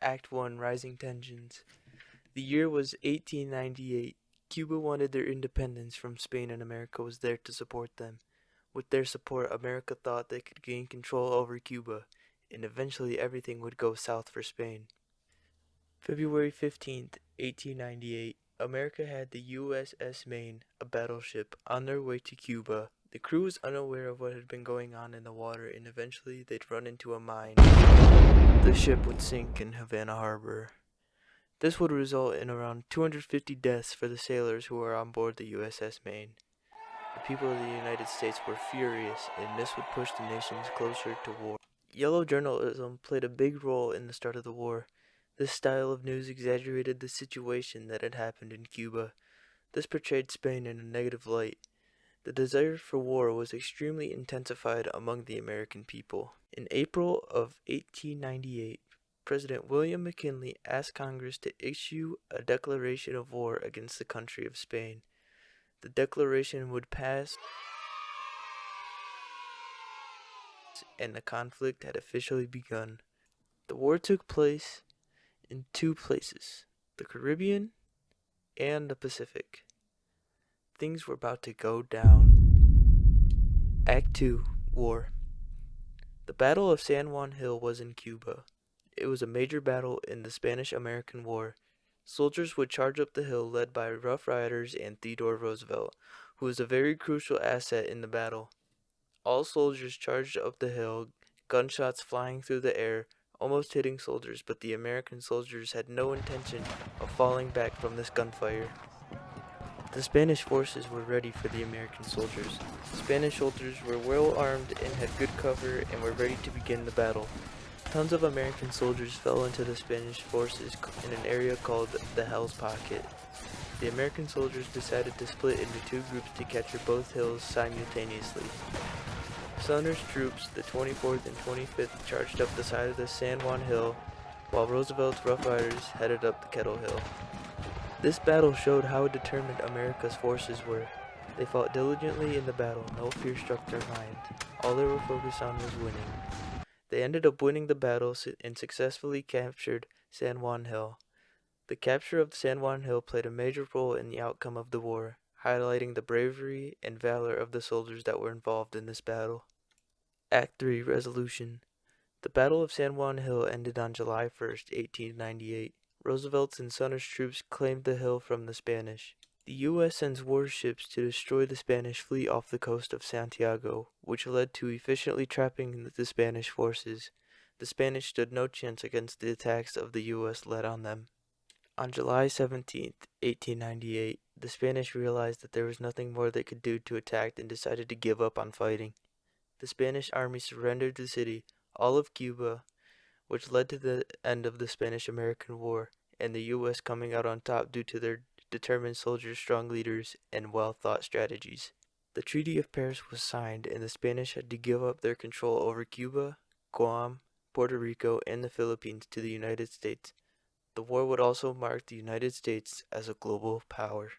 Act 1 Rising Tensions. The year was 1898. Cuba wanted their independence from Spain and America was there to support them. With their support, America thought they could gain control over Cuba, and eventually everything would go south for Spain. February 15th, 1898, America had the USS Maine, a battleship, on their way to Cuba. The crew was unaware of what had been going on in the water, and eventually they'd run into a mine. The ship would sink in Havana Harbor. This would result in around 250 deaths for the sailors who were on board the USS Maine. The people of the United States were furious, and this would push the nations closer to war. Yellow journalism played a big role in the start of the war. This style of news exaggerated the situation that had happened in Cuba. This portrayed Spain in a negative light. The desire for war was extremely intensified among the American people. In April of 1898, President William McKinley asked Congress to issue a declaration of war against the country of Spain. The declaration would pass, and the conflict had officially begun. The war took place in two places, the Caribbean and the Pacific. Things were about to go down. Act 2 War. The Battle of San Juan Hill was in Cuba. It was a major battle in the Spanish-American War. Soldiers would charge up the hill led by Rough Riders and Theodore Roosevelt, who was a very crucial asset in the battle. All soldiers charged up the hill, gunshots flying through the air, almost hitting soldiers, but the American soldiers had no intention of falling back from this gunfire. The Spanish forces were ready for the American soldiers. Spanish soldiers were well armed and had good cover and were ready to begin the battle. Tons of American soldiers fell into the Spanish forces in an area called the Hell's Pocket. The American soldiers decided to split into two groups to capture both hills simultaneously. Sumner's troops, the 24th and 25th, charged up the side of the San Juan Hill, while Roosevelt's Rough Riders headed up the Kettle Hill. This battle showed how determined America's forces were. They fought diligently in the battle, no fear struck their mind. All they were focused on was winning. They ended up winning the battle and successfully captured San Juan Hill. The capture of San Juan Hill played a major role in the outcome of the war, highlighting the bravery and valor of the soldiers that were involved in this battle. Act 3 Resolution. The Battle of San Juan Hill ended on July 1st, 1898. Roosevelt's and Sumner's troops claimed the hill from the Spanish. The U.S. sends warships to destroy the Spanish fleet off the coast of Santiago, which led to efficiently trapping the Spanish forces. The Spanish stood no chance against the attacks of the U.S. led on them. On July 17th, 1898, the Spanish realized that there was nothing more they could do to attack and decided to give up on fighting. The Spanish army surrendered the city, all of Cuba, which led to the end of the Spanish-American War, and the U.S. coming out on top due to their determined soldiers, strong leaders, and well-thought strategies. The Treaty of Paris was signed, and the Spanish had to give up their control over Cuba, Guam, Puerto Rico, and the Philippines to the United States. The war would also mark the United States as a global power.